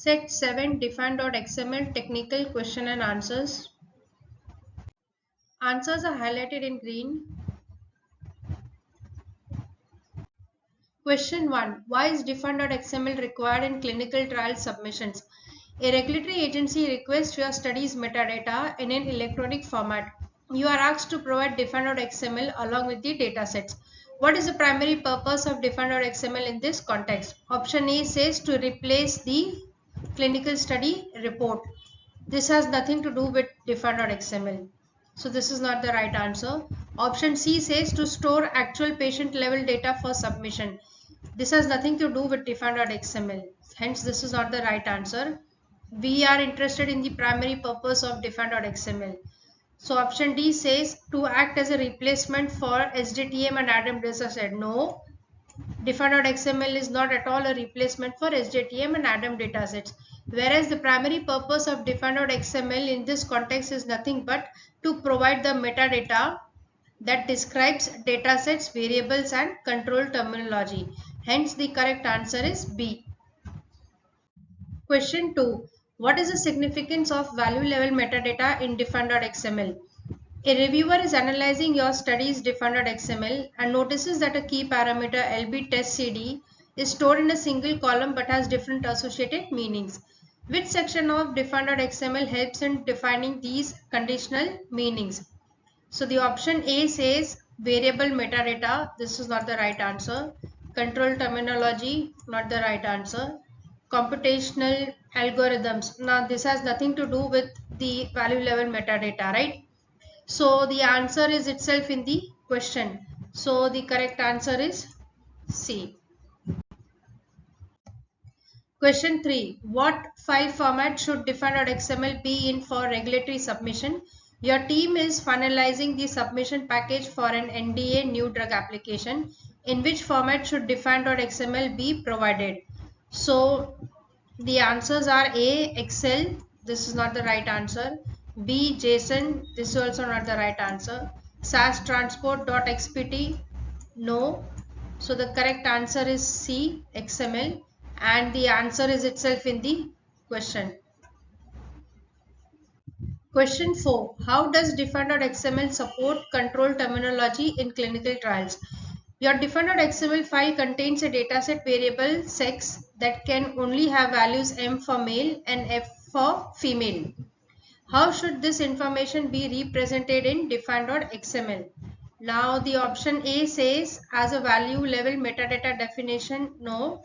Set 7 Define.XML Technical Question and Answers. Answers are highlighted in green. Question 1. Why is Define.XML required in clinical trial submissions? A regulatory agency requests your study's metadata in an electronic format. You are asked to provide Define.XML along with the datasets. What is the primary purpose of Define.XML in this context? Option A says to replace the clinical study report. This has nothing to do with Define.XML. So this is not the right answer. Option C says to store actual patient level data for submission. This has nothing to do with Define.XML. Hence this is not the right answer. We are interested in the primary purpose of Define.XML. So option D says to act as a replacement for SDTM and ADAM dataset. No, Define.XML is not at all a replacement for SDTM and ADAM datasets. Whereas the primary purpose of Define.XML in this context is nothing but to provide the metadata that describes datasets, variables and control terminology. Hence the correct answer is B. Question 2. What is the significance of value level metadata in Define.XML? A reviewer is analyzing your study's Define.XML and notices that a key parameter LB test CD is stored in a single column but has different associated meanings. Which section of Define.XML helps in defining these conditional meanings? So the option A says variable metadata. This is not the right answer. Control terminology, not the right answer. Computational algorithms. Now this has nothing to do with the value level metadata, right? So the answer is itself in the question. So the correct answer is C. Question 3. What file format should Define.XML be in for regulatory submission? Your team is finalizing the submission package for an NDA new drug application. In which format should Define.XML be provided? So the answers are A. Excel. This is not the right answer. B. JSON. This is also not the right answer. SAS transport.xpt. No. So the correct answer is C. XML. And the answer is itself in the question. Question 4. How does Define.XML support control terminology in clinical trials? Your Define.XML file contains a dataset variable sex that can only have values M for male and F for female. How should this information be represented in Define.XML? Now the option A says as a value level metadata definition. No.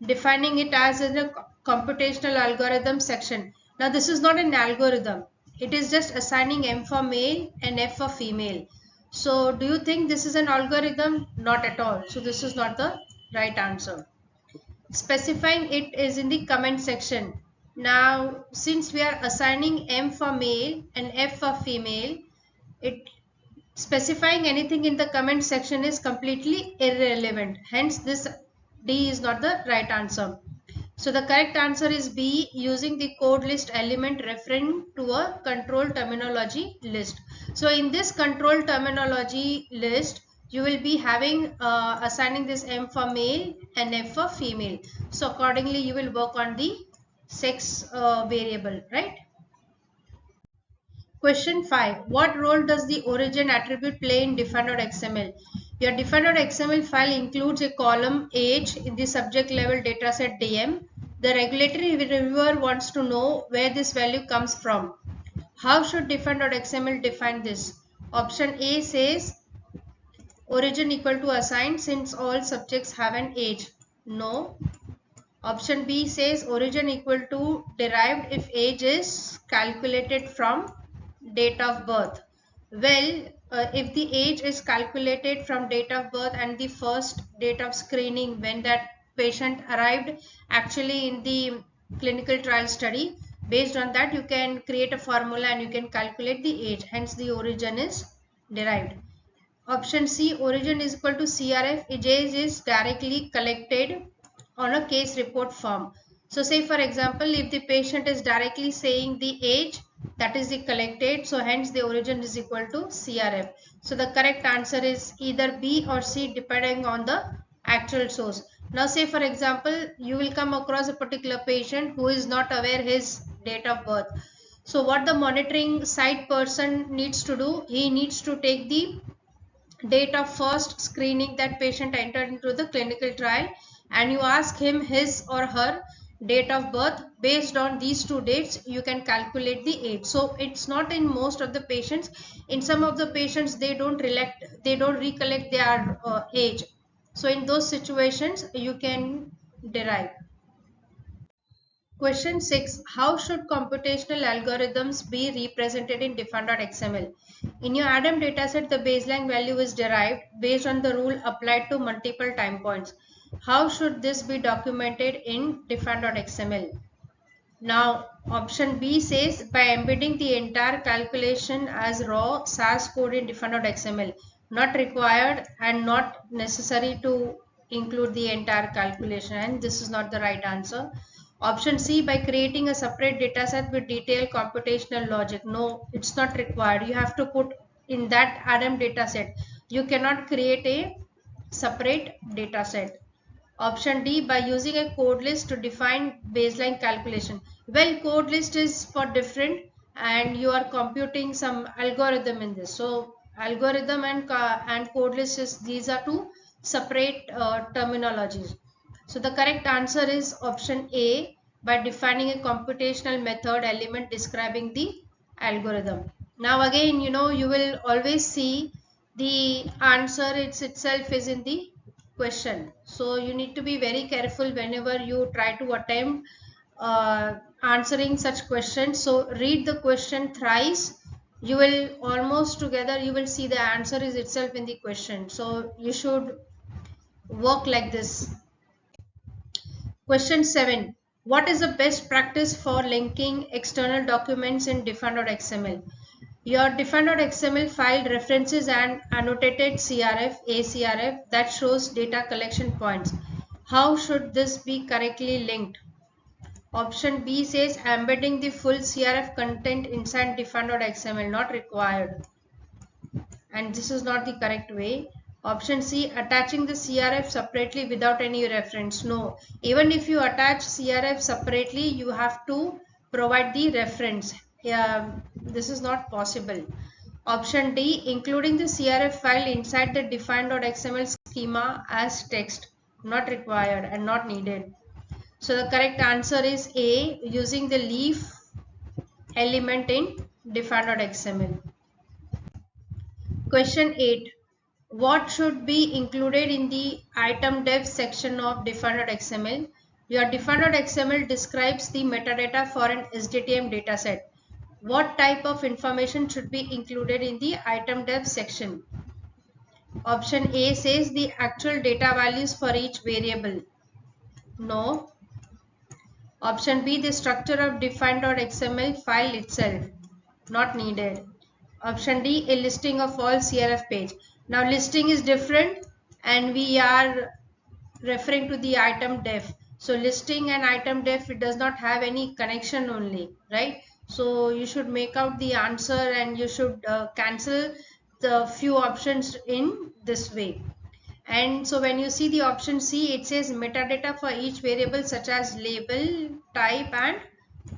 Defining it as in a computational algorithm section. Now this is not an algorithm. It is just assigning M for male and F for female. So do you think this is an algorithm? Not at all. So this is not the right answer. Specifying it is in the comment section. Now since we are assigning M for male and F for female, specifying anything in the comment section is completely irrelevant. Hence this D is not the right answer. So the correct answer is B, using the code list element referring to a control terminology list. So in this control terminology list, you will be having assigning this M for male and F for female. So accordingly, you will work on the sex variable, right? Question 5. What role does the origin attribute play in Define.XML? Your Define.XML file includes a column age in the subject level dataset DM. The regulatory reviewer wants to know where this value comes from. How should Define.XML define this? Option A says origin equal to assigned since all subjects have an age. No. Option B says origin equal to derived if age is calculated from date of birth. Well, if the age is calculated from date of birth and the first date of screening when that patient arrived actually in the clinical trial study, based on that you can create a formula and you can calculate the age. Hence the origin is derived. Option C, origin is equal to CRF if age is directly collected on a case report form. So say for example, if the patient is directly saying the age, that is the collected, so hence the origin is equal to CRF. So the correct answer is either B or C depending on the actual source. Now say for example, you will come across a particular patient who is not aware his date of birth. So what the monitoring site person needs to do, he needs to take the date of first screening that patient entered into the clinical trial, and you ask him his or her date of birth. Based on these two dates you can calculate the age. So it's not in most of the patients. In some of the patients they don't recollect their age. So in those situations you can derive. Question 6. How should computational algorithms be represented in Define.XML? In your Adam dataset, the baseline value is derived based on the rule applied to multiple time points. How should this be documented in Define.XML? Now, option B says by embedding the entire calculation as raw SAS code in Define.XML. Not required and not necessary to include the entire calculation, and this is not the right answer. Option C, by creating a separate dataset with detailed computational logic. No, it's not required. You have to put in that Adam dataset. You cannot create a separate dataset. Option D, by using a code list to define baseline calculation. Well, code list is for different, and you are computing some algorithm in this. So algorithm and code list is, these are two separate terminologies. So the correct answer is option A, by defining a computational method element describing the algorithm. Now again, you will always see the answer itself is in the question. So you need to be very careful whenever you try to attempt answering such questions. So read the question thrice. You will almost together, you will see the answer is itself in the question. So you should work like this. Question 7. What is the best practice for linking external documents in Define.XML? Your Define.XML file references an annotated CRF, ACRF that shows data collection points. How should this be correctly linked? Option B says embedding the full CRF content inside Define.XML, not required. And this is not the correct way. Option C, attaching the CRF separately without any reference. No, even if you attach CRF separately, you have to provide the reference. This is not possible. Option D, including the CRF file inside the Define.XML schema as text. Not required and not needed. So the correct answer is A, using the leaf element in Define.XML. Question 8. What should be included in the item dev section of Define.XML? Your Define.XML describes the metadata for an SDTM dataset. What type of information should be included in the item dev section? Option A says the actual data values for each variable. No. Option B, the structure of Define.XML file itself. Not needed. Option D, a listing of all CRF page. Now listing is different and we are referring to the item def. So listing and item def, it does not have any connection only, right? So you should make out the answer and you should cancel the few options in this way. And so when you see the option C, it says metadata for each variable such as label, type and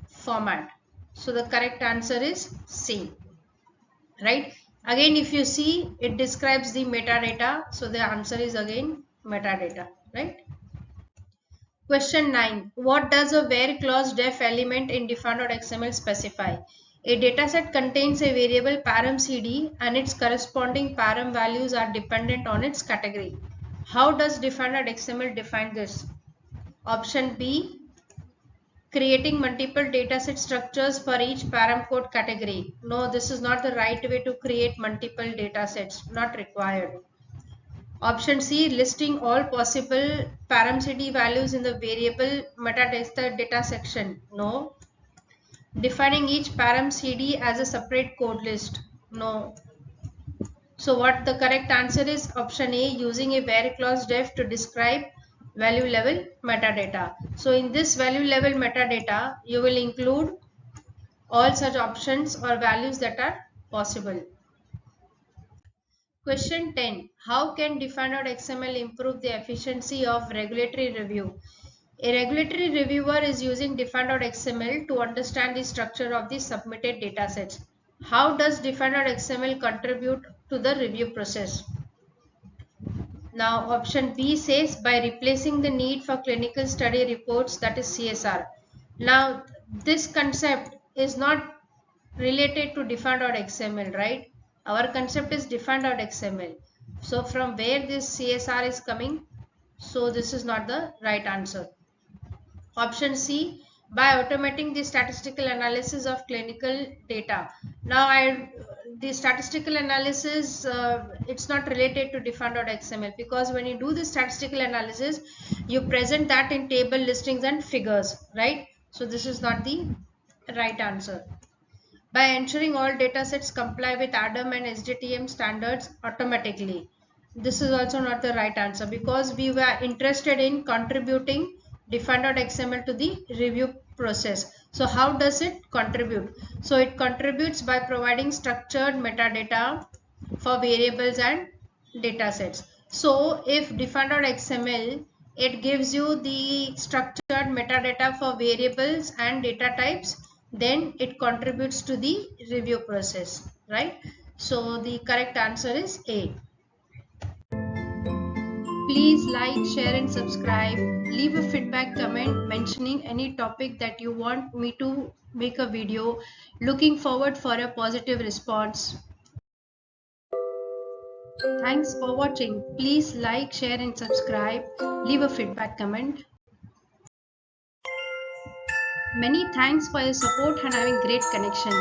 format. So the correct answer is C. Right? Again, if you see, it describes the metadata. So the answer is again metadata. Right? Question 9. What does a where clause def element in Define.XML specify? A dataset contains a variable param cd and its corresponding param values are dependent on its category. How does Define.XML define this? Option B, creating multiple dataset structures for each param code category. No, this is not the right way to create multiple datasets, not required. Option C, listing all possible param cd values in the variable metadata data section. No. Defining each param cd as a separate code list. No. So what the correct answer is? Option A, using a where clause def to describe value level metadata. So in this value level metadata, you will include all such options or values that are possible. Question 10. How can Define.XML improve the efficiency of regulatory review? A regulatory reviewer is using Define.XML to understand the structure of the submitted datasets. How does Define.XML contribute to the review process? Now option B says by replacing the need for clinical study reports, that is CSR. Now this concept is not related to Define.XML, right? Our concept is Define.XML. So from where this CSR is coming? So this is not the right answer. Option C, by automating the statistical analysis of clinical data. Now the statistical analysis, it's not related to Define.XML, because when you do the statistical analysis, you present that in table listings and figures, right? So this is not the right answer. By ensuring all datasets comply with ADAM and SDTM standards automatically. This is also not the right answer, because we were interested in contributing Define.XML to the review process. So how does it contribute? So it contributes by providing structured metadata for variables and datasets. So if Define.XML, it gives you the structured metadata for variables and data types, then it contributes to the review process, right? So the correct answer is A. Please like, share and subscribe. Leave a feedback comment mentioning any topic that you want me to make a video. Looking forward for a positive response. Thanks for watching. Please like, share and subscribe. Leave a feedback comment. Many thanks for your support and having great connection.